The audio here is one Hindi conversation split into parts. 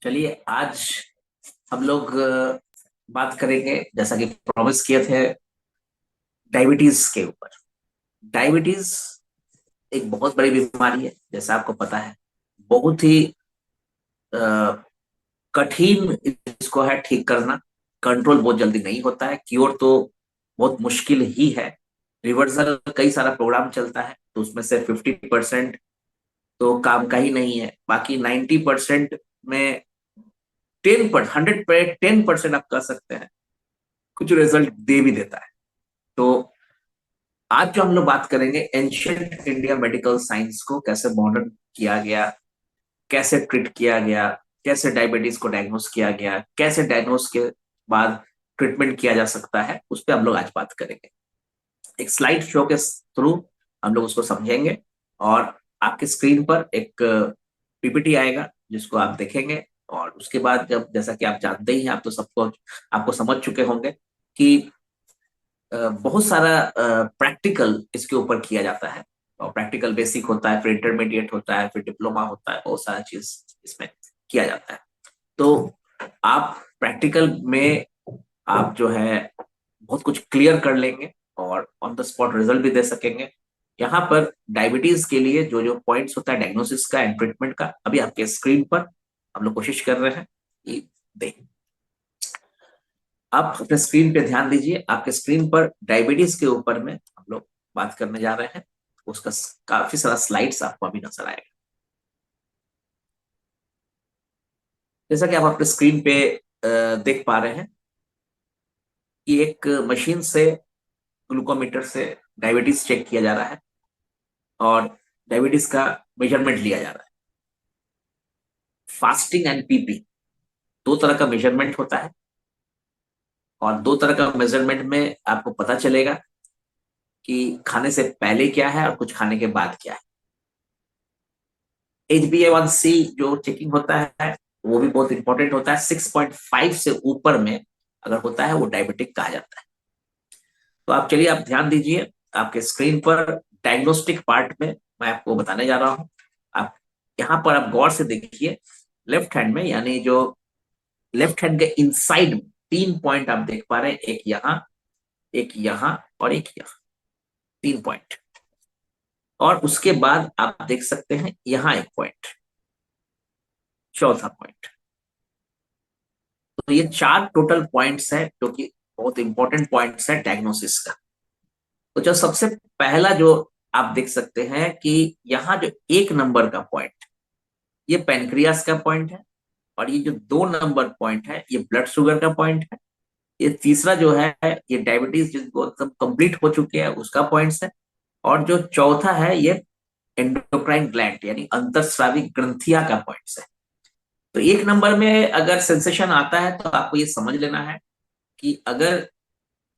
चलिए आज हम लोग बात करेंगे जैसा कि प्रॉमिस किए थे डायबिटीज के ऊपर। डायबिटीज एक बहुत बड़ी बीमारी है, जैसा आपको पता है। बहुत ही अ, कठिन इसको है ठीक करना। कंट्रोल बहुत जल्दी नहीं होता है, क्योर तो बहुत मुश्किल ही है। रिवर्सल कई सारा प्रोग्राम चलता है, तो उसमें से 50% तो काम का ही नहीं है। बाकी 90% में 10%, 100 पे 10% आप कर सकते हैं, कुछ रिजल्ट दे भी देता है। तो आज जो हम लोग बात करेंगे एंशियंट इंडिया मेडिकल साइंस को कैसे मॉडर्न किया गया, कैसे ट्रीट किया गया, कैसे डायबिटीज को डायग्नोस किया गया, कैसे डायग्नोस के बाद ट्रीटमेंट किया जा सकता है, उस पर हम लोग आज बात करेंगे। एक स्लाइड शो के थ्रू हम लोग उसको समझेंगे। और आपके स्क्रीन पर एक पीपीटी आएगा जिसको आप देखेंगे। और उसके बाद जब, जैसा कि आप जानते ही हैं, आप तो सबको आपको समझ चुके होंगे कि बहुत सारा प्रैक्टिकल इसके ऊपर किया जाता है। और प्रैक्टिकल बेसिक होता है, फिर इंटरमीडिएट होता है, फिर डिप्लोमा होता है, बहुत सारा चीज इसमें किया जाता है। तो आप प्रैक्टिकल में आप जो है बहुत कुछ क्लियर कर लेंगे और ऑन द स्पॉट रिजल्ट भी दे सकेंगे। यहाँ पर डायबिटीज के लिए जो जो पॉइंट्स होता है डायग्नोसिस का एंड ट्रीटमेंट का, अभी आपके स्क्रीन पर हम लोग कोशिश कर रहे हैं कि दें। आप अपने स्क्रीन पे ध्यान दीजिए, आपके स्क्रीन पर डायबिटीज के ऊपर में हम लोग बात करने जा रहे हैं। उसका काफी सारा स्लाइड्स आपको अभी नजर आएगा। जैसा कि आप अपने स्क्रीन पे देख पा रहे हैं कि एक मशीन से, ग्लूकोमीटर से डायबिटीज चेक किया जा रहा है और डायबिटीज का मेजरमेंट लिया जा रहा है। फास्टिंग एंड पीपी दो तरह का मेजरमेंट होता है। और दो तरह का मेजरमेंट में आपको पता चलेगा कि खाने से पहले क्या है और कुछ खाने के बाद क्या है। HbA1c जो चेकिंग होता है वो भी बहुत इंपॉर्टेंट होता है। 6.5 से ऊपर में अगर होता है वो डायबिटिक कहा जाता है। तो आप चलिए, आप ध्यान दीजिए आपके स्क्रीन पर डायग्नोस्टिक पार्ट में मैं आपको बताने जा रहा हूँ। आप यहाँ पर आप गौर से देखिए, लेफ्ट हैंड में, यानी जो लेफ्ट हैंड के इनसाइड में 3 पॉइंट आप देख पा रहे हैं। एक यहाँ और एक यहाँ, 3 पॉइंट। और उसके बाद आप देख सकते हैं यहाँ एक पॉइंट, चौथा पॉइंट। तो ये 4 टोटल पॉइंट्स है जो कि बहुत इंपॉर्टेंट पॉइंट्स है डायग्नोसिस का। तो जो सबसे पहला जो आप देख सकते हैं कि यहाँ जो 1 नंबर का पॉइंट, ये पेनक्रियास का पॉइंट है। और ये जो 2 नंबर पॉइंट है ये ब्लड शुगर का पॉइंट है। ये तीसरा जो है ये डायबिटीज जिसको सब कंप्लीट हो चुके हैं उसका पॉइंट्स है। और जो चौथा है ये एंडोक्राइन ग्लैंड यानी अंतस्रावी ग्रंथिया का पॉइंट्स है। तो 1 नंबर में अगर सेंसेशन आता है तो आपको ये समझ लेना है कि अगर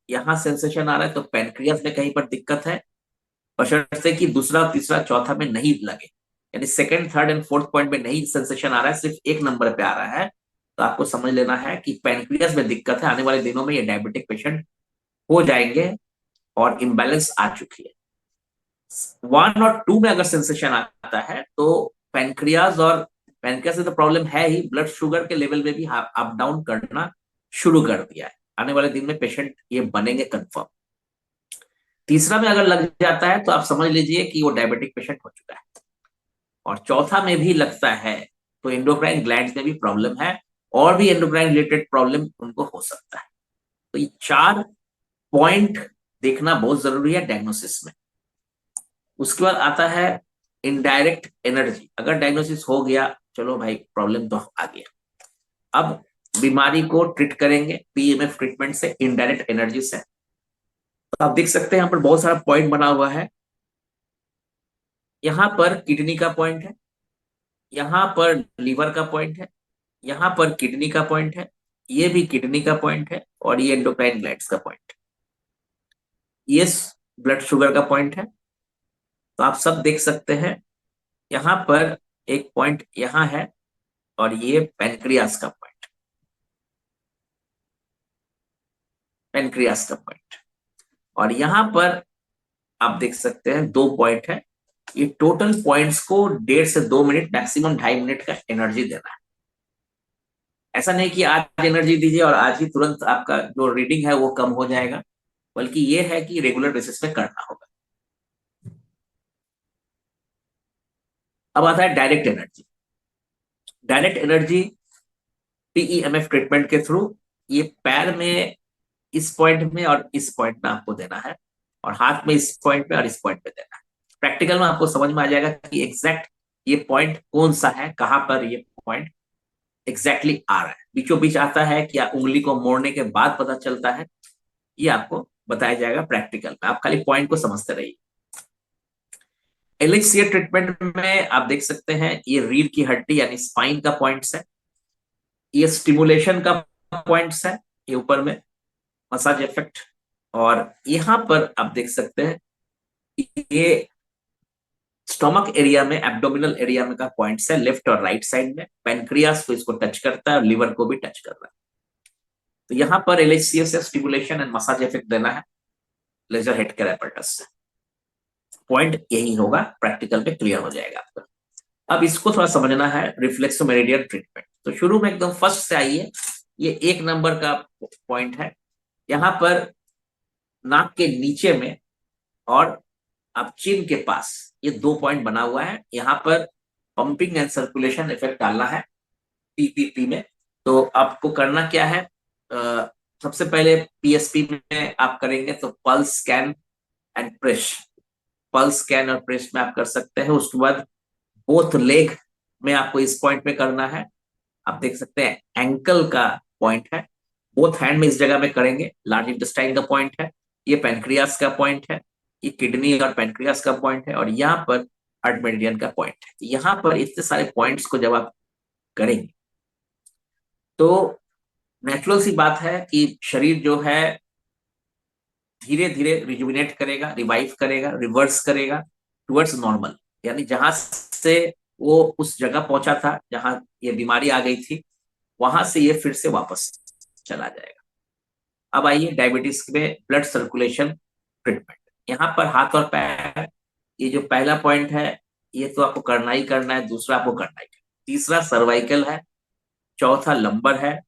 यहाँ सेंसेशन आ रहा है तो पेनक्रियास में कहीं पर दिक्कत है, बशर्ते कि दूसरा तीसरा चौथा में नहीं लगे। यानी second third and fourth point में नहीं सेंसेशन आ रहा है, सिर्फ 1 नंबर पे आ रहा है, तो आपको समझ लेना है कि पेनक्रियास में दिक्कत है। आने वाले दिनों में ये डायबिटिक पेशेंट हो जाएंगे और इम्बैलेंस आ चुकी है। 1 और 2 में अगर सेंसेशन आता है तो पेनक्रियास, और पेनक्रियास से तो प्रॉब्लम है ही, ब्लड शुगर के लेवल में भी अप डाउन करना शुरू कर दिया है। आने वाले दिन में पेशेंट ये बनेंगे कंफर्म। तीसरा में अगर लग जाता है तो आप समझ लीजिए कि वो डायबिटिक पेशेंट हो चुका है। और चौथा में भी लगता है तो एंडोक्राइन ग्लैंड्स में भी प्रॉब्लम है, और भी एंडोक्राइन रिलेटेड प्रॉब्लम उनको हो सकता है। तो ये 4 पॉइंट देखना बहुत जरूरी है डायग्नोसिस में। उसके बाद आता है इनडायरेक्ट एनर्जी। अगर डायग्नोसिस हो गया, चलो भाई प्रॉब्लम तो आ गया। अब बीमारी को ट्रीट करेंगे PEMF ट्रीटमेंट से, इनडायरेक्ट एनर्जी से। तो आप देख सकते हैं यहाँ पर बहुत सारा पॉइंट बना हुआ है। यहाँ पर किडनी का पॉइंट है, यहाँ पर लीवर का पॉइंट है, यहाँ पर किडनी का पॉइंट है, ये भी किडनी का पॉइंट है, और ये एंडोक्राइन ग्लैंड्स का पॉइंट है, ये ब्लड शुगर का पॉइंट है। तो आप सब देख सकते हैं यहाँ पर एक पॉइंट यहाँ है, और ये पेनक्रियास का पॉइंट, पेनक्रियास का पॉइंट। और यहाँ पर आप देख सकते हैं 2 पॉइंट है। ये टोटल पॉइंट्स को 1.5 से 2 मिनट, मैक्सिमम 2.5 मिनट का एनर्जी देना है। ऐसा नहीं कि आज एनर्जी दीजिए और आज ही तुरंत आपका जो रीडिंग है वो कम हो जाएगा, बल्कि ये है कि रेगुलर बेसिस पे करना होगा। अब आता है direct energy. Direct energy PEMF treatment के थ्रू ये पैर में इस पॉइंट में और इस पॉइंट में आपको देना है, और हाथ में इस पॉइंट में और इस पॉइंट में देना है। प्रैक्टिकल में आपको समझ में आ जाएगा कि एग्जैक्ट ये पॉइंट कौन सा है, कहां पर ये पॉइंट एग्जैक्टली आ रहा है। बीचों बीच आता है कि उंगली को मोड़ने के बाद पता चलता है, ये आपको बताया जाएगा प्रैक्टिकल में। आप खाली पॉइंट को समझते रहिए। एलएचसीए ट्रीटमेंट में आप देख सकते हैं ये रीढ़ की हड्डी यानी स्पाइन का पॉइंट्स है, ये स्टिमुलेशन का पॉइंट्स है, ये ऊपर में मसाज इफेक्ट। और यहां पर आप देख सकते हैं ये स्टोमक एरिया में, एब्डोमिनल एरिया में का पॉइंट्स है, लेफ्ट और राइट साइड में। पेनक्रियास को इसको टच करता है और लिवर को भी टच कर रहा है। तो यहाँ पर एलएचसीए से स्टिमुलेशन एंड मसाज इफेक्ट देना है लेजर हेड केयर एपरेटस से। पॉइंट यही होगा, प्रैक्टिकल पे क्लियर हो जाएगा आपका। अब इसको थोड़ा समझना है, रिफ्लेक्सो मेरिडियन ट्रीटमेंट। तो शुरू में एकदम फर्स्ट से आइए, ये 1 नंबर का पॉइंट है। यहाँ पर नाक के नीचे में और अब चिन के पास ये 2 पॉइंट बना हुआ है। यहाँ पर पंपिंग एंड सर्कुलेशन इफेक्ट डालना है पीपीपी में। तो आपको करना क्या है, सबसे पहले पीएसपी में आप करेंगे तो pulse scan and press, pulse scan और प्रेस में आप कर सकते हैं। उसके बाद बोथ लेग में आपको इस पॉइंट पे करना है। आप देख सकते हैं एंकल का पॉइंट है, बोथ हैंड में इस जगह में करेंगे। लार्ज इंटेस्टाइन का पॉइंट है, ये पेनक्रियास का पॉइंट है, ये किडनी और पेनक्रियास का पॉइंट है, और यहाँ पर हार्ट मेरिडियन का पॉइंट है। यहाँ पर इतने सारे पॉइंट्स को जब आप करेंगे तो नेचुरल सी बात है कि शरीर जो है धीरे धीरे रिजुविनेट करेगा, रिवाइव करेगा, रिवर्स करेगा टुवर्ड्स नॉर्मल। यानी जहां से वो उस जगह पहुंचा था जहां ये बीमारी आ गई थी, वहां से ये फिर से वापस चला जाएगा। अब आइए डायबिटीज में ब्लड सर्कुलेशन ट्रीटमेंट। यहाँ पर हाथ और पैर, ये जो पहला पॉइंट है ये तो आपको करना ही करना है, दूसरा आपको करना ही करना है, तीसरा सर्वाइकल है, चौथा लंबर है,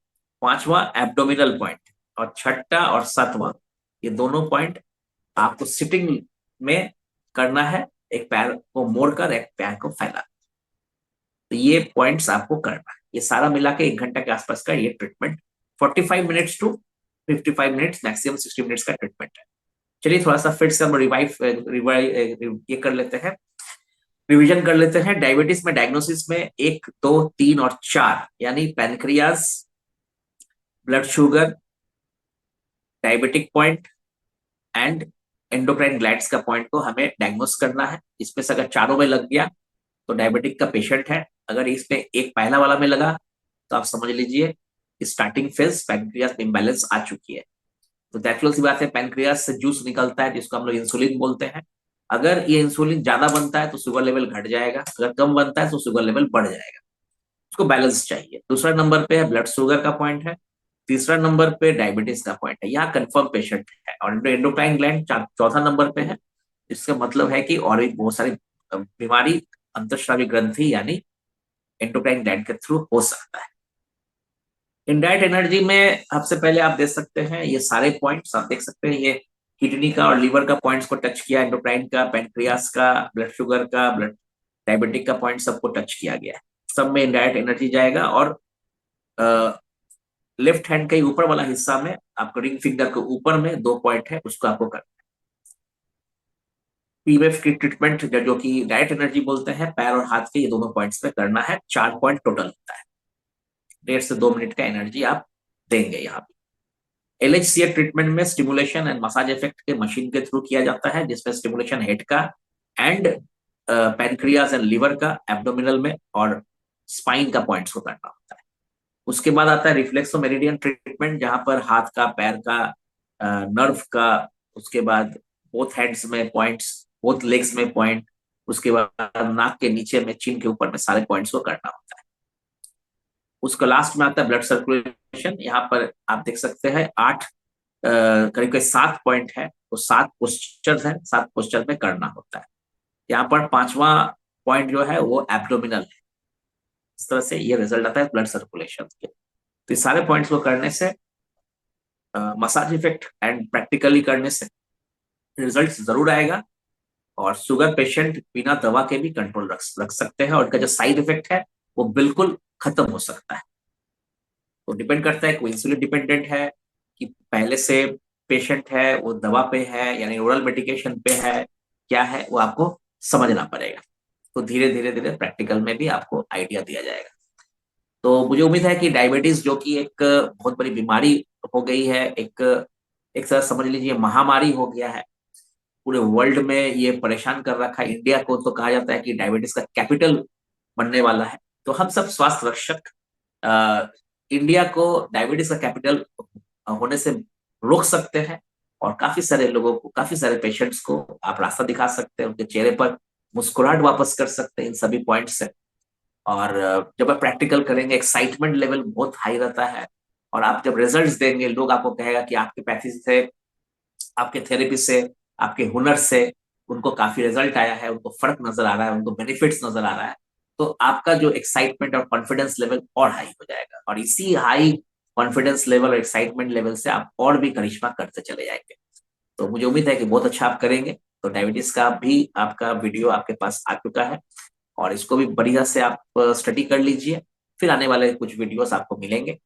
पांचवा एब्डोमिनल पॉइंट, और छठा और सातवां ये दोनों पॉइंट आपको सिटिंग में करना है, एक पैर को मोड़कर एक पैर को फैला। तो ये पॉइंट्स आपको करना है। ये सारा मिला के 1 घंटा के आसपास का ये treatment, 45 minutes to 55 minutes, maximum 60 minutes का ट्रीटमेंट है। चलिए थोड़ा सा फिर से हम रिवाइव रिवाइव ये कर लेते हैं, रिवीजन कर लेते हैं। डायबिटीज में डायग्नोसिस में 1, 2, 3 और 4 यानी pancreas, blood sugar, diabetic point and endocrine glands का पॉइंट को हमें डायग्नोस करना है। इसमें से अगर चारों में लग गया तो डायबिटिक का पेशेंट है। अगर इसमें एक पहला वाला में लगा तो आप समझ लीजिए स्टार्टिंग फेज पैनक्रियास में इम्बैलेंस आ चुकी है। तो नेचुरल सी बात है, पैनक्रियास से जूस निकलता है जिसको हम लोग इंसुलिन बोलते हैं। अगर ये इंसुलिन ज्यादा बनता है तो शुगर लेवल घट जाएगा, अगर कम बनता है तो शुगर लेवल बढ़ जाएगा। उसको बैलेंस चाहिए। दूसरा नंबर पे है ब्लड शुगर का पॉइंट है, तीसरा नंबर पे डायबिटीज का पॉइंट है, यहाँ कंफर्म पेशेंट है। और एंडोक्राइन ग्लैंड चौथा नंबर पे है। इसका मतलब है कि और भी बहुत सारी बीमारी अंतःस्रावी ग्रंथि यानी एंडोक्राइन ग्लैंड के थ्रू हो सकता है। इनडायरेक्ट एनर्जी में सबसे पहले आप देख सकते हैं ये सारे पॉइंट्स आप देख सकते हैं, ये किडनी का और लीवर का पॉइंट्स को टच किया, एंडोक्राइन का, पेनक्रियास का, ब्लड शुगर का, ब्लड डायबिटिक का पॉइंट सबको टच किया गया है। सब में इनडायरेक्ट एनर्जी जाएगा। और लेफ्ट हैंड के ऊपर वाला हिस्सा में आपको रिंग फिंगर के ऊपर में 2 पॉइंट है, उसको आपको करना है। पीएमएफ की ट्रीटमेंट जो कि डायरेक्ट एनर्जी बोलते हैं, पैर और हाथ के ये दोनों पॉइंट्स पे करना है। 4 पॉइंट टोटल होता है, 1.5 से 2 मिनट का एनर्जी आप देंगे यहाँ पे। एलएचसीए ट्रीटमेंट में स्टिमुलेशन एंड मसाज इफेक्ट के मशीन के थ्रू किया जाता है, जिसमें स्टिमुलेशन हेड का एंड पैनक्रियाज एंड लिवर का एब्डोमिनल में और स्पाइन का पॉइंट्स को करना होता है। उसके बाद आता है रिफ्लेक्सो मेरिडियन ट्रीटमेंट, जहां पर हाथ का, पैर का, नर्व का, उसके बाद बोथ हैंड्स में पॉइंट्स, बोथ लेग्स में पॉइंट, उसके बाद नाक के नीचे में, चिन के ऊपर में सारे पॉइंट्स को करना होता है। उसका लास्ट में आता है ब्लड सर्कुलेशन। यहाँ पर आप देख सकते हैं 8 करीब करीब 7 पॉइंट है, तो 7 पोस्चर है, 7 पोस्चर में करना होता है। यहाँ पर 5वां पॉइंट जो है वो एब्डोमिनल है। इस तरह से ये रिजल्ट आता है ब्लड सर्कुलेशन के। तो इस सारे पॉइंट्स को करने से, मसाज इफेक्ट एंड प्रैक्टिकली करने से रिजल्ट जरूर आएगा। और शुगर पेशेंट बिना दवा के भी कंट्रोल रख सकते हैं, और उनका जो साइड इफेक्ट है वो बिल्कुल खत्म हो सकता है। तो डिपेंड करता है, कोई इंसुलिन डिपेंडेंट है कि पहले से पेशेंट है वो दवा पे है यानी ओरल मेडिकेशन पे है, क्या है वो आपको समझना पड़ेगा। तो धीरे धीरे धीरे प्रैक्टिकल में भी आपको आइडिया दिया जाएगा। तो मुझे उम्मीद है कि डायबिटीज जो कि एक बहुत बड़ी बीमारी हो गई है, एक एक तरह समझ लीजिए महामारी हो गया है, पूरे वर्ल्ड में ये परेशान कर रखा है। इंडिया को तो कहा जाता है कि डायबिटीज का कैपिटल बनने वाला है। तो हम सब स्वास्थ्य रक्षक इंडिया को डायबिटीज का कैपिटल होने से रोक सकते हैं, और काफी सारे लोगों को, काफी सारे पेशेंट्स को आप रास्ता दिखा सकते हैं, उनके चेहरे पर मुस्कुराहट वापस कर सकते हैं इन सभी पॉइंट से। और जब आप प्रैक्टिकल करेंगे, एक्साइटमेंट लेवल बहुत हाई रहता है, और आप जब रिजल्ट्स देंगे, लोग आपको कहेगा कि आपके पैथी से, आपके थेरेपी से, आपके हुनर से उनको काफी रिजल्ट आया है, उनको फर्क नजर आ रहा है, उनको बेनिफिट्स नजर आ रहा है। तो आपका जो एक्साइटमेंट और कॉन्फिडेंस लेवल और हाई हो जाएगा, और इसी हाई कॉन्फिडेंस लेवल और एक्साइटमेंट लेवल से आप और भी करिश्मा करते चले जाएंगे। तो मुझे उम्मीद है कि बहुत अच्छा आप करेंगे। तो डायबिटीज का भी आपका वीडियो आपके पास आ चुका है, और इसको भी बढ़िया से आप स्टडी कर लीजिए। फिर आने वाले कुछ वीडियोस आपको मिलेंगे,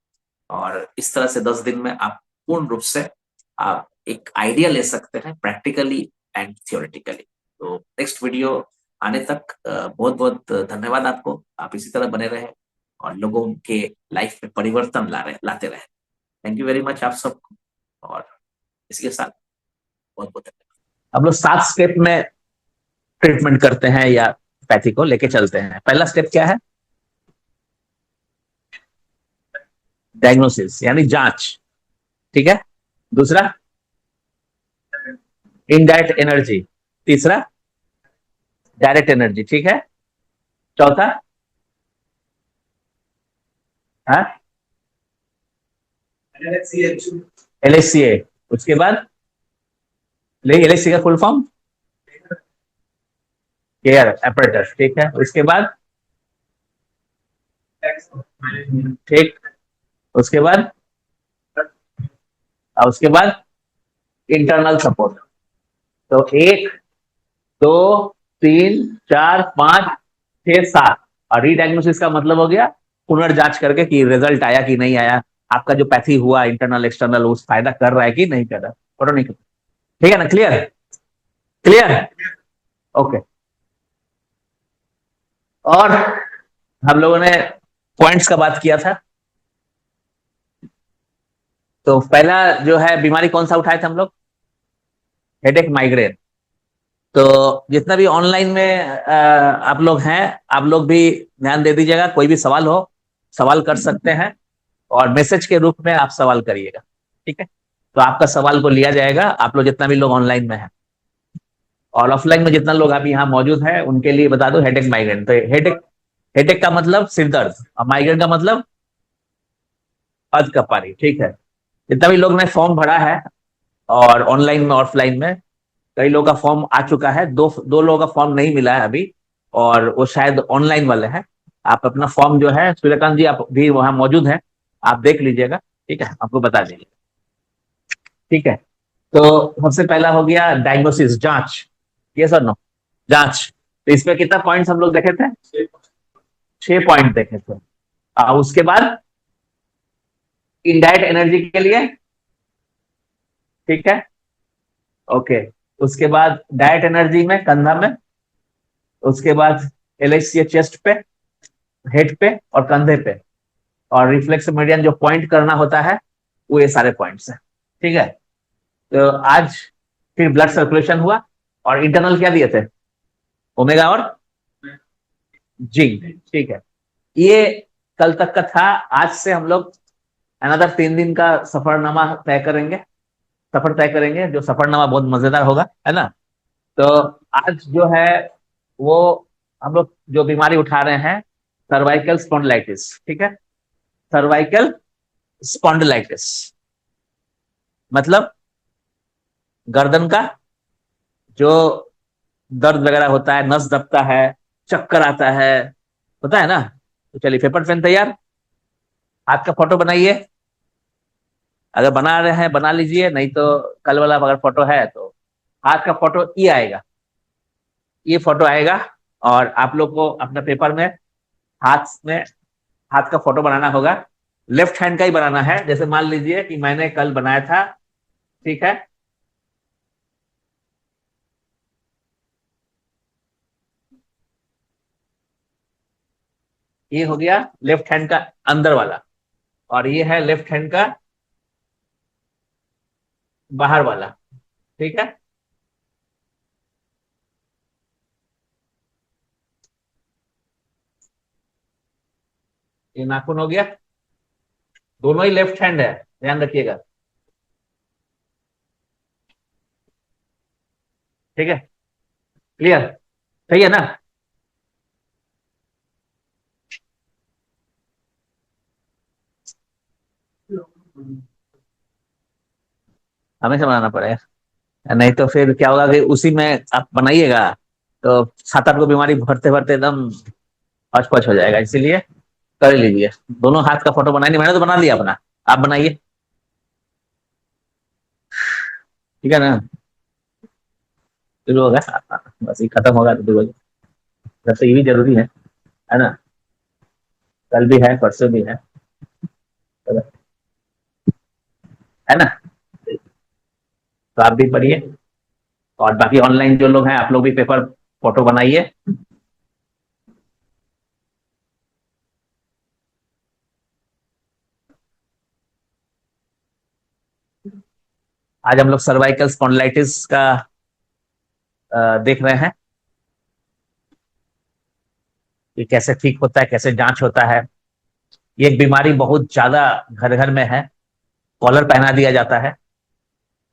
और इस तरह से 10 दिन में आप पूर्ण रूप से आप एक आइडिया ले सकते हैं, प्रैक्टिकली एंड थियोरेटिकली। तो नेक्स्ट वीडियो आने तक बहुत बहुत धन्यवाद आपको। आप इसी तरह बने रहे और लोगों के लाइफ में परिवर्तन लाते रहे। थैंक यू वेरी मच आप सबको, और इसके साथ बहुत बहुत धन्यवाद। हम लोग 7 स्टेप में ट्रीटमेंट करते हैं या पैथी को लेके चलते हैं। पहला स्टेप क्या है? डायग्नोसिस यानी जांच, ठीक है। दूसरा इनडायरेक्ट एनर्जी। तीसरा डायरेक्ट एनर्जी, ठीक है। चौथा एलएचसीए। उसके बाद एलएचसी का फुल फॉर्म केयर एपरेटस, ठीक है। उसके बाद ठीक, उसके बाद उसके बाद इंटरनल सपोर्ट। तो 1 2 3 4 5 6 7। और रीडायग्नोसिस का मतलब हो गया पुनर्जांच करके कि रिजल्ट आया कि नहीं आया, आपका जो पैथी हुआ इंटरनल एक्सटर्नल उस फायदा कर रहा है कि नहीं कर रहा, और नहीं कर। ठीक है ना? क्लियर? क्लियर? ओके। और हम लोगों ने पॉइंट्स का बात किया था। तो पहला जो है बीमारी कौन सा उठाए थे हम लोग? Headache, migraine. तो जितना भी ऑनलाइन में आप लोग हैं, आप लोग भी ध्यान दे दीजिएगा। कोई भी सवाल हो, सवाल कर सकते हैं, और मैसेज के रूप में आप सवाल करिएगा, ठीक है। तो आपका सवाल को लिया जाएगा, आप लोग जितना भी लोग ऑनलाइन में हैं। और ऑफलाइन में जितना लोग अभी यहाँ मौजूद है उनके लिए बता दो हेडेक, माइग्रेन। तो हेडेक, हेडेक का मतलब सिर दर्द, और माइग्रेन का मतलब अध कपारी, ठीक है। जितना भी लोग ने फॉर्म भरा है, और ऑनलाइन में ऑफलाइन में कई लोगों का फॉर्म आ चुका है, दो लोगों का फॉर्म नहीं मिला है अभी, और वो शायद ऑनलाइन वाले हैं। आप अपना फॉर्म जो है, सूर्यकांत जी आप भी वहां मौजूद हैं, आप देख लीजिएगा, ठीक है, आपको बता दीजिए, ठीक है। तो सबसे पहला हो गया डायग्नोसिस, जांच। ये सर नो, जांच। तो इसमें कितना पॉइंट्स हम लोग देखे थे? 6 पॉइंट देखे थे। उसके बाद इनडायरेक्ट एनर्जी के लिए, ठीक है, ओके। उसके बाद डायरेक्ट एनर्जी में कंधा में। उसके बाद एलएचसी चेस्ट पे, हेड पे और कंधे पे। और रिफ्लेक्स मीडियन जो पॉइंट करना होता है वो ये सारे पॉइंट्स हैं, ठीक है। तो आज फिर ब्लड सर्कुलेशन हुआ, और इंटरनल क्या दिए थे? ओमेगा और जिंक, ठीक है। ये कल तक का था। आज से हम लोग अनदर 3 दिन का सफरनामा तय करेंगे, सफर तय करेंगे, जो सफरनामा बहुत मजेदार होगा, है ना। तो आज जो है वो हम लोग जो बीमारी उठा रहे हैं, सर्वाइकल स्पॉन्डिलाइटिस, ठीक है। सर्वाइकल स्पॉन्डिलाइटिस मतलब गर्दन का जो दर्द वगैरह होता है, नस दबता है, चक्कर आता है, होता है ना। तो चलिए पेपर पेन तैयार। हाथ का फोटो बनाइए, अगर बना रहे हैं बना लीजिए, नहीं तो कल वाला अगर फोटो है तो हाथ का फोटो ये आएगा, ये फोटो आएगा। और आप लोग को अपने पेपर में हाथ का फोटो बनाना होगा। लेफ्ट हैंड का ही बनाना है, जैसे मान लीजिए कि मैंने कल बनाया था, ठीक है। ये हो गया लेफ्ट हैंड का अंदर वाला, और ये है लेफ्ट हैंड का बाहर वाला, ठीक है। ये नाखून हो गया, दोनों ही लेफ्ट हैंड है, ध्यान रखिएगा, ठीक है। क्लियर, सही है ना। हमेशा बनाना पड़ेगा, नहीं तो फिर क्या होगा कि उसी में आप बनाइएगा तो 7-8 को बीमारी भरते भरते एकदम हौच पौच हो जाएगा, इसीलिए कर लीजिए। दोनों हाथ का फोटो बनाइए, मैंने तो बना लिया अपना, आप बनाइए, ठीक है ना। शुरू होगा, बस ये खत्म होगा तो शुरू होगा। वैसे ये भी जरूरी है ना। कल भी है, परसों भी है ना। तो आप भी पढ़िए, और बाकी ऑनलाइन जो लोग हैं आप लोग भी पेपर फोटो बनाइए। आज हम लोग सर्वाइकल स्पॉन्डिलाइटिस का देख रहे हैं कि कैसे ठीक होता है, कैसे जांच होता है। ये एक बीमारी बहुत ज्यादा घर घर में है, कॉलर पहना दिया जाता है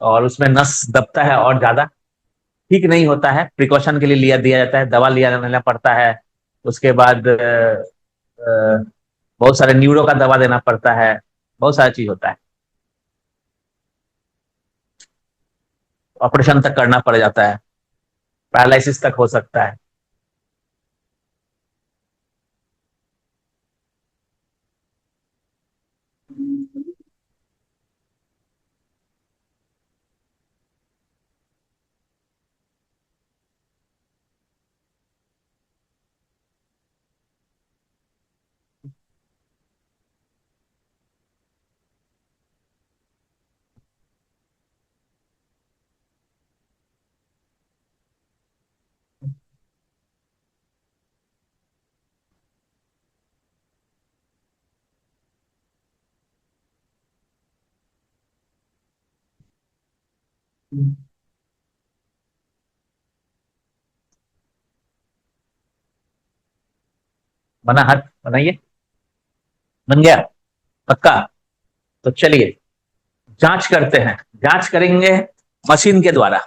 और उसमें नस दबता है और ज्यादा ठीक नहीं होता है, प्रिकॉशन के लिए लिया दिया जाता है, दवा लिया लेना पड़ता है। उसके बाद अ, बहुत सारे न्यूरो का दवा देना पड़ता है, बहुत सारा चीज होता है, ऑपरेशन तक करना पड़ जाता है, पैरालिसिस तक हो सकता है। बना, हाथ बनाइए, बन गया पक्का। तो चलिए जांच करते हैं, जांच करेंगे मशीन के द्वारा,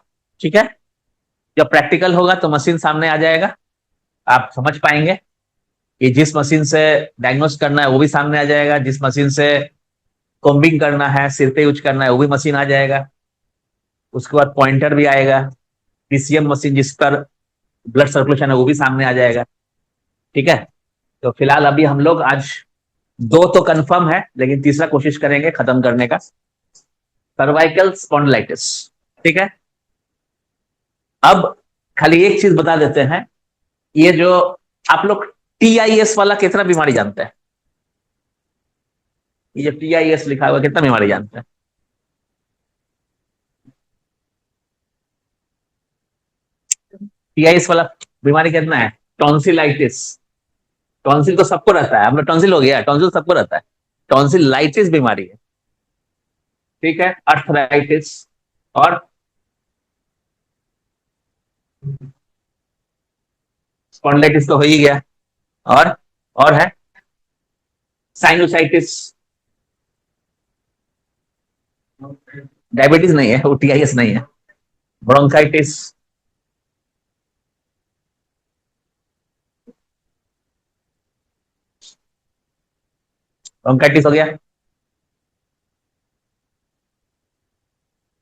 ठीक है। जब प्रैक्टिकल होगा तो मशीन सामने आ जाएगा, आप समझ पाएंगे कि जिस मशीन से डायग्नोस करना है वो भी सामने आ जाएगा, जिस मशीन से कॉम्बिंग करना है, सिर पे यूज करना है, वो भी मशीन आ जाएगा। उसके बाद पॉइंटर भी आएगा, पीसीएम मशीन जिस पर ब्लड सर्कुलेशन है वो भी सामने आ जाएगा, ठीक है। तो फिलहाल अभी हम लोग आज दो तो कंफर्म है, लेकिन तीसरा कोशिश करेंगे खत्म करने का, सर्वाइकल स्पॉन्डिलाइटिस, ठीक है। अब खाली एक चीज बता देते हैं, ये जो आप लोग टीआईएस वाला कितना बीमारी जानते हैं, ये जो टीआईएस लिखा हुआ कितना बीमारी जानते हैं। टीआईएस वाला बीमारी कितना है, टॉन्सिलाइटिस। टॉन्सिल तो सबको रहता है, हम लोग टॉन्सिल हो गया, टॉन्सिल सबको रहता है, टॉन्सिलाइटिस बीमारी है, ठीक है। अर्थराइटिस और स्पॉन्डिलाइटिस तो हो ही गया, और है साइनोसाइटिस। डायबिटीज नहीं है, वो टीआईएस नहीं है। ब्रोंकाइटिस, ब्रोंकाइटिस हो गया,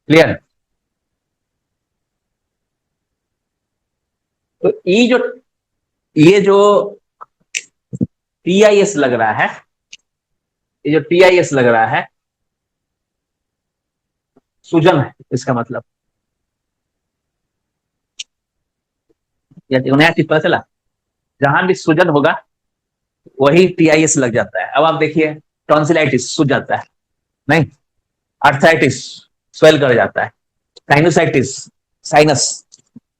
क्लियर। तो ये जो टीआईएस लग रहा है, ये जो TIS लग रहा है सूजन है इसका मतलब, नया चीज पता चला। जहां भी सूजन होगा वही TIS लग जाता है। अब आप देखिए टॉन्सिलाइटिस सूज जाता है, नहीं, अर्थराइटिस स्वेल कर जाता है, साइनोसाइटिस साइनस,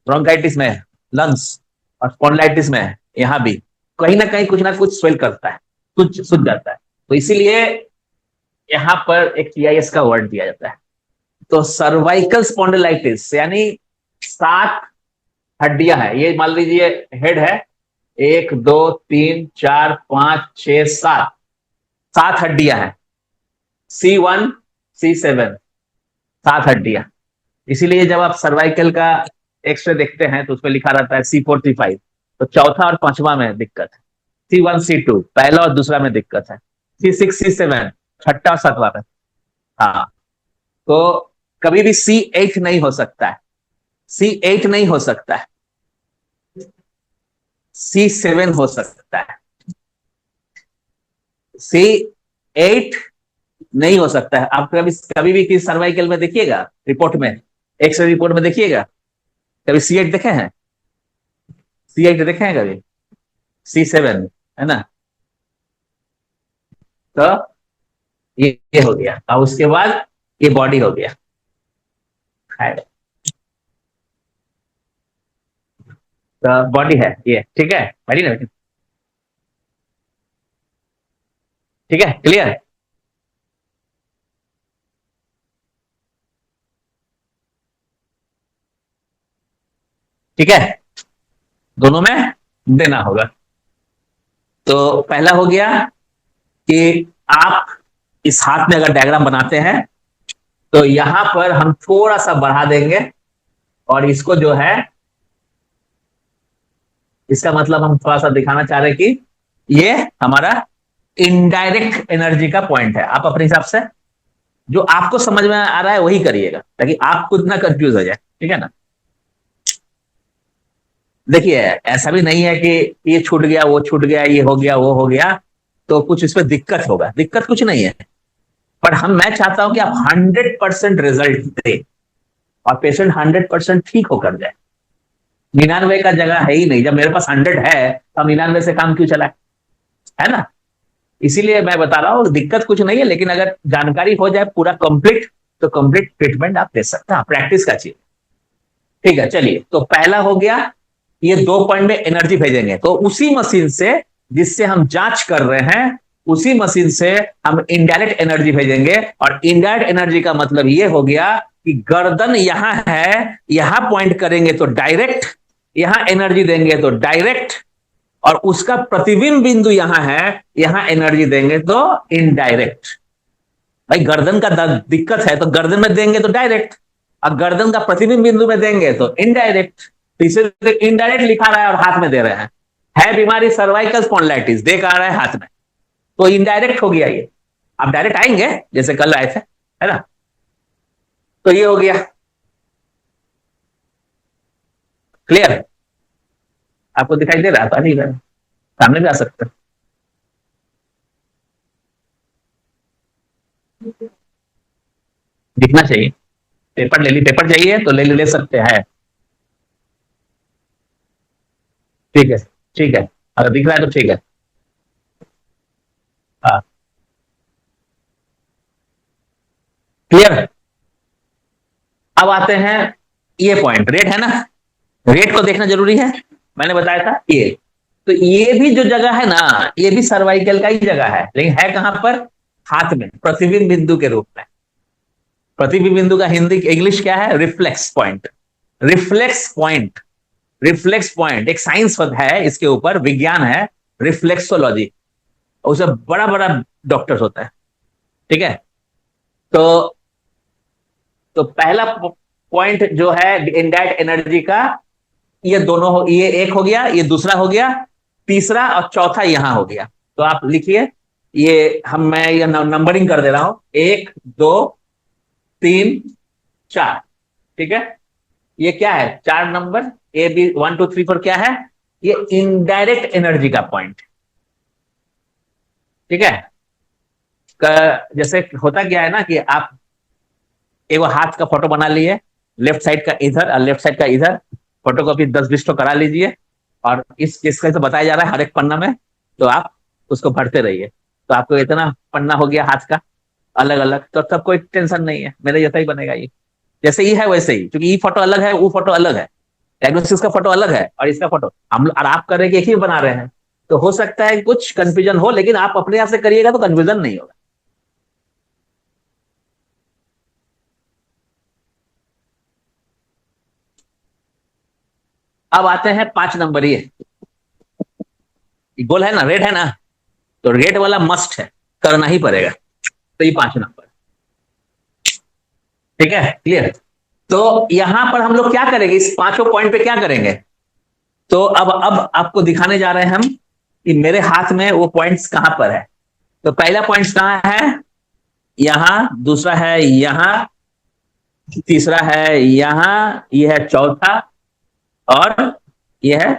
ब्रोंकाइटिस में लंग्स, और स्पॉन्डिलाइटिस में यहां भी कहीं ना कुछ स्वेल करता है, कुछ सूज जाता है। तो इसीलिए यहां पर एक TIS का वर्ड दिया जाता है। तो सर्वाइकल स्पॉन्डिलाइटिस यानी 7 हड्डियां हैं, ये मान लीजिए हेड है, 1 2 3 4 5 6 7, 7 हड्डियां हैं, C1 C7, 7 हड्डियां। इसीलिए जब आप सर्वाइकल का एक्सरे देखते हैं तो उसमें लिखा रहता है C4 C5, तो चौथा और पांचवा में दिक्कत है, C1 C2 पहला और दूसरा में दिक्कत है, C6 C7 छठा और सातवां में। हाँ, तो कभी भी C8 नहीं हो सकता है, C8 नहीं हो सकता है, C7 हो सकता है, C8 नहीं हो सकता है। आप कभी कभी भी किसी सर्वाइकल में देखिएगा, रिपोर्ट में, एक्सरे रिपोर्ट में देखिएगा, कभी C8 देखे हैं? C8 देखे हैं कभी? C7 है ना। तो ये हो गया, और उसके बाद ये बॉडी हो गया, तो बॉडी है ये, ठीक है, बॉडी ना, ठीक है, क्लियर। ठीक है, दोनों में देना होगा। तो पहला हो गया कि आप इस हाथ में अगर डायग्राम बनाते हैं तो यहां पर हम थोड़ा सा बढ़ा देंगे, और इसको जो है, इसका मतलब हम थोड़ा सा दिखाना चाह रहे हैं कि ये हमारा इनडायरेक्ट एनर्जी का पॉइंट है। आप अपने हिसाब से जो आपको समझ में आ रहा है वही करिएगा, ताकि आप खुद ना कंफ्यूज हो जाए, ठीक है ना। देखिए ऐसा भी नहीं है कि ये छूट गया, वो छूट गया, ये हो गया, वो हो गया, तो कुछ इसमें दिक्कत होगा, दिक्कत कुछ नहीं है। पर मैं चाहता हूं कि आप 100% रिजल्ट दे और पेशेंट 100% ठीक होकर जाए। 99 का जगह है ही नहीं, जब मेरे पास 100 है तो 99 से काम क्यों चला है ना। इसीलिए मैं बता रहा हूं, दिक्कत कुछ नहीं है, लेकिन अगर जानकारी हो जाए पूरा कंप्लीट तो कंप्लीट ट्रीटमेंट आप दे सकते हैं, प्रैक्टिस का चीज। ठीक है, चलिए, तो पहला हो गया, ये 2 पॉइंट में एनर्जी भेजेंगे, तो उसी मशीन से जिससे हम जांच कर रहे हैं, उसी मशीन से हम इनडायरेक्ट एनर्जी भेजेंगे। और इनडायरेक्ट एनर्जी का मतलब ये हो गया कि गर्दन यहां है, यहां पॉइंट करेंगे तो डायरेक्ट, यहां एनर्जी देंगे तो डायरेक्ट, और उसका प्रतिबिंब बिंदु यहां है, यहां एनर्जी देंगे तो इनडायरेक्ट। भाई गर्दन का दिक्कत है तो गर्दन में देंगे तो डायरेक्ट, और गर्दन का प्रतिबिंब बिंदु में देंगे तो इनडायरेक्ट। तो इसे इनडायरेक्ट लिखा रहा है और हाथ में दे रहे हैं, है बीमारी सर्वाइकल स्पॉन्डिलाइटिस, देख आ रहा है हाथ में, तो इनडायरेक्ट हो गया ये। आप डायरेक्ट आएंगे जैसे कल आए थे, है ना। तो ये हो गया क्लियर, आपको दिखाई दे रहा है? नहीं रहा, सामने भी आ सकता है, दिखना चाहिए। पेपर ले ली, पेपर चाहिए तो ले सकते हैं, ठीक है, ठीक है, अगर दिख रहा है तो ठीक है। हाँ, क्लियर। अब आते हैं, ये पॉइंट रेट है ना, रेट को देखना जरूरी है, मैंने बताया था ये। तो ये भी जो जगह है ना, ये भी सर्वाइकल का ही जगह है, लेकिन है कहां पर? हाथ में, प्रतिबिंब बिंदु के रूप में। प्रतिबिंब बिंदु का हिंदी इंग्लिश क्या है? Reflex point. Reflex point, reflex point एक साइंस है, इसके ऊपर विज्ञान है, रिफ्लेक्सोलॉजी, उसे बड़ा बड़ा डॉक्टर होता है, ठीक है। तो पहला पॉइंट जो है इनडायरेक्ट एनर्जी का, ये दोनों हो, ये एक हो गया, ये दूसरा हो गया, तीसरा और चौथा यहां हो गया। तो आप लिखिए, ये मैं ये नंबरिंग कर दे रहा हूं, 1 2 3 4, ठीक है। ये क्या है? 4 नंबर, A B 1 2 3 4 क्या है? ये इनडायरेक्ट एनर्जी का पॉइंट, ठीक है। जैसे होता क्या है ना कि आप एक हाथ का फोटो बना लिए, लेफ्ट साइड का इधर और लेफ्ट साइड का इधर, फोटो कॉपी 10-20 तो करा लीजिए, और इसका तो बताया जा रहा है हर एक पन्ना में, तो आप उसको भरते रहिए, तो आपको इतना पन्ना हो गया हाथ का अलग अलग, तो तब कोई टेंशन नहीं है, मेरा जैसा ही बनेगा ये, जैसे ही है वैसे ही, क्योंकि ये फोटो अलग है, वो फोटो अलग है, डायग्नोसिस का फोटो अलग है और इसका फोटो हम और आप कर रहे हैं कि एक ही बना रहे हैं, तो हो सकता है कुछ कंफ्यूजन हो, लेकिन आप अपने आप से करिएगा तो कंफ्यूजन नहीं होगा। अब आते हैं 5 नंबर, ये गोल है ना, रेड है ना, तो रेड वाला मस्ट है, करना ही पड़ेगा, तो ये 5 नंबर। ठीक है, क्लियर। तो यहां पर हम लोग क्या करेंगे, इस पांचों पॉइंट पे क्या करेंगे, तो अब आपको दिखाने जा रहे हैं हम कि मेरे हाथ में वो पॉइंट्स कहां पर है। तो पहला पॉइंट कहां है, यहां, दूसरा है यहां, तीसरा है यहां, यह है चौथा, और यह है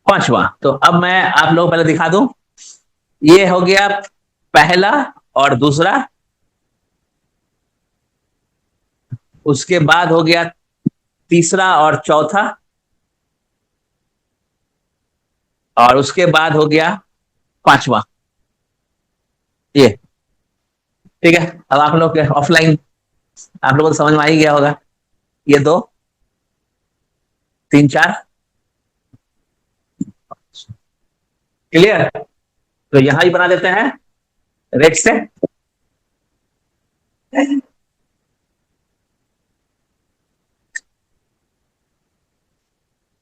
पांचवा। तो अब मैं आप लोग पहले दिखा दूं, ये हो गया पहला और दूसरा, उसके बाद हो गया तीसरा और चौथा, और उसके बाद हो गया पांचवा, ये। ठीक है, अब आप लोग ऑफलाइन आप लोगों को समझ में आ ही गया होगा, ये 2, 3, 4, क्लियर। तो यहां ही बना देते हैं रेड से।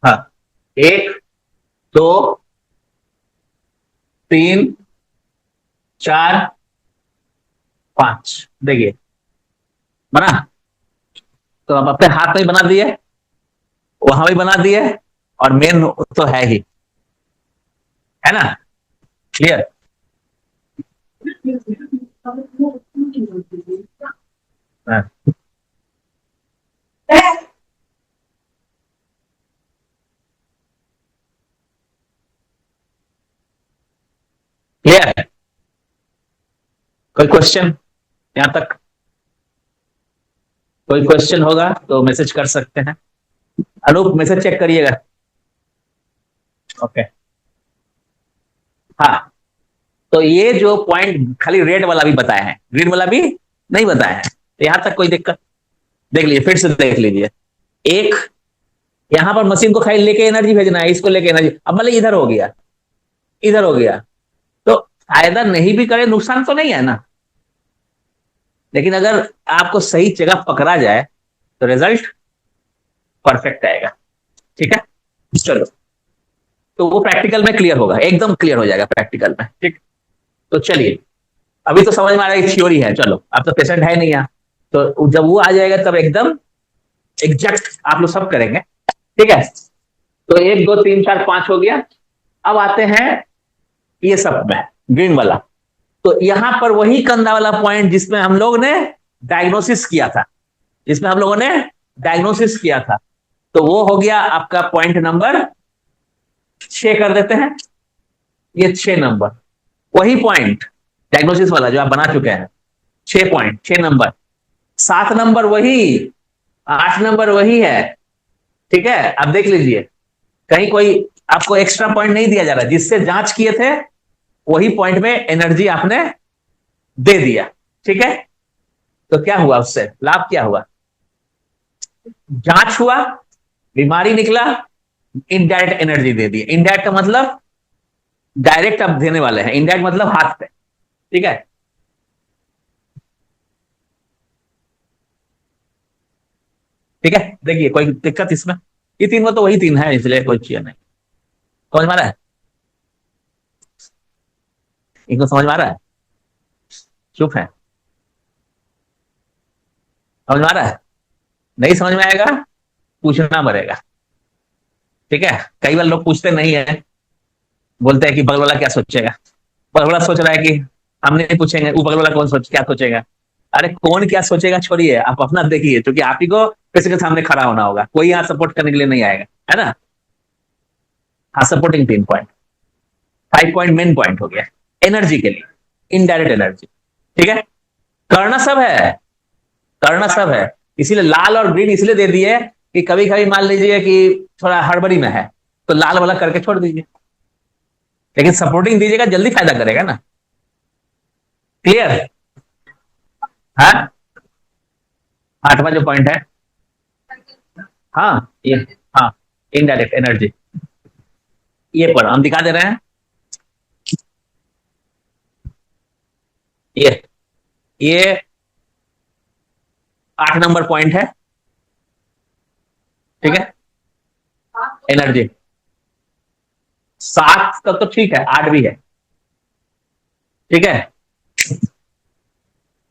हाँ, 1, 2, 3, 4, 5, देखिए बना। तो अब अपने हाथ में ही बना दिए, वहां भी बना दिए, और मेन तो है ही, है ना, क्लियर। हाँ, क्लियर है, कोई क्वेश्चन यहां तक, कोई क्वेश्चन होगा तो मैसेज कर सकते हैं। अनूप मैसेज चेक करिएगा। ओके, हाँ, तो ये जो पॉइंट खाली रेड वाला भी बताया है, ग्रीन वाला भी नहीं बताया है, तो यहां तक कोई दिक्कत, देख लीजिए, फिर से देख लीजिए। एक, यहां पर मशीन को खाली लेके एनर्जी भेजना है, इसको लेके एनर्जी, अब मतलब इधर हो गया, इधर हो गया, तो फायदा नहीं भी करे नुकसान तो नहीं है ना, लेकिन अगर आपको सही जगह पकड़ा जाए तो रिजल्ट परफेक्ट आएगा। ठीक है, चलो, तो वो प्रैक्टिकल में क्लियर होगा, एकदम क्लियर हो जाएगा प्रैक्टिकल में। ठीक, तो चलिए, अभी तो समझ में आ रहा है थ्योरी है, चलो अब तो पेशेंट है नहीं यहाँ, तो जब वो आ जाएगा तब एकदम एग्जैक्ट आप लोग सब करेंगे। ठीक है, तो 1, 2, 3, 4, 5 हो गया। अब आते हैं ये सब में, ग्रीन वाला, तो यहां पर वही कंधा वाला पॉइंट जिसमें हम लोग ने डायग्नोसिस किया था, जिसमें हम लोगों ने डायग्नोसिस किया था, तो वो हो गया आपका पॉइंट नंबर 6 कर देते हैं, ये 6 नंबर, वही पॉइंट डायग्नोसिस वाला जो आप बना चुके हैं, 6 पॉइंट, 6 नंबर, 7 नंबर वही, 8 नंबर वही है। ठीक है, अब देख लीजिए, कहीं कोई आपको एक्स्ट्रा पॉइंट नहीं दिया जा रहा, जिससे जांच किए थे वही पॉइंट में एनर्जी आपने दे दिया। ठीक है, तो क्या हुआ, उससे लाभ क्या हुआ, जांच हुआ, बीमारी निकला, इनडायरेक्ट एनर्जी दे दी। इनडायरेक्ट का मतलब डायरेक्ट आप देने वाले हैं, इनडायरेक्ट मतलब हाथ पे। ठीक है, ठीक है, देखिए कोई दिक्कत इसमें, ये तीन में तो वही तीन है, इसलिए कोई चीज नहीं। समझ में आ रहा है, इनको समझ में आ रहा है, चुप है, समझ में आ रहा है, नहीं समझ में आएगा पूछना पड़ेगा। ठीक है, कई बार लोग पूछते नहीं है, बोलते हैं कि बगल वाला क्या सोचेगा, बगल वाला सोच रहा है कि हम नहीं पूछेंगे, वो बगल वाला कौन सोच क्या सोचेगा। अरे कौन क्या सोचेगा छोड़िए, आप अपना देखिए, क्योंकि आप ही को किसी के सामने खड़ा होना होगा, कोई यहाँ सपोर्ट करने के लिए नहीं आएगा, है ना। हाँ, supporting 3 point, 5 point main point हो गया एनर्जी के लिए, इनडायरेक्ट एनर्जी। ठीक है, कर्ण सब है, कर्ण सब है। इसीलिए लाल और ग्रीन इसलिए दे दिए कि कभी कभी मान लीजिए कि थोड़ा हड़बड़ी में है तो लाल वाला करके छोड़ दीजिए, लेकिन सपोर्टिंग दीजिएगा, जल्दी फायदा करेगा ना। क्लियर? हाँ, आठवां जो पॉइंट है, हाँ ये, हाँ, इनडायरेक्ट एनर्जी, ये पर हम दिखा दे रहे हैं। ये 8 नंबर पॉइंट है, ठीक है, एनर्जी। 7 तक तो ठीक है, 8 भी है, ठीक है।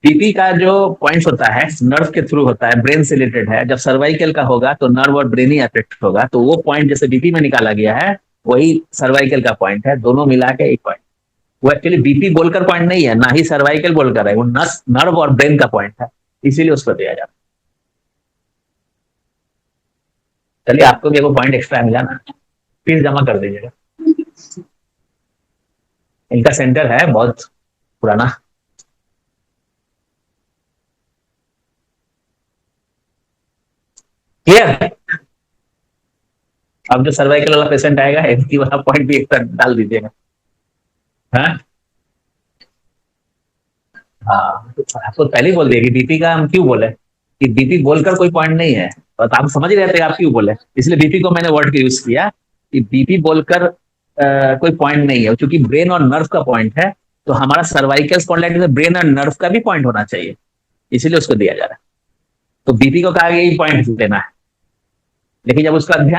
बीपी का जो पॉइंट होता है नर्व के थ्रू होता है, ब्रेन से रिलेटेड है। जब सर्वाइकल का होगा तो नर्व और ब्रेन ही अफेक्ट होगा, तो वो पॉइंट जैसे बीपी में निकाला गया है वही सर्वाइकल का पॉइंट है, दोनों मिला के एक पॉइंट। वो एक्चुअली बीपी बोलकर पॉइंट नहीं है, ना ही सर्वाइकल बोलकर है, वो नस नर्व और ब्रेन का पॉइंट है, इसीलिए उसको दिया जाता है। चलिए, आपको भी एक पॉइंट एक्स्ट्रा मिला ना, फीस जमा कर दीजिएगा। इनका सेंटर है बहुत पुराना। क्लियर? अब जो सर्वाइकल वाला पेशेंट आएगा एफटी वाला पॉइंट भी एक तरफ डाल दीजिएगा। हाँ, हाँ, तो आपको पहले ही बोल दिया कि बीपी का हम क्यों बोले, कि बीपी बोलकर कोई पॉइंट नहीं है, और आप समझ रहे थे आप क्यों बोले, इसलिए बीपी को मैंने वर्ड का यूज किया कि बीपी बोलकर कोई पॉइंट नहीं है, क्योंकि ब्रेन और नर्व का पॉइंट है। तो हमारा सर्वाइकल स्पॉन्डिलाइटिस में ब्रेन और नर्व का भी पॉइंट होना चाहिए, इसीलिए उसको दिया जा रहा है। तो बीपी को कहा यही पॉइंट लेना है, लेकिन जब उसका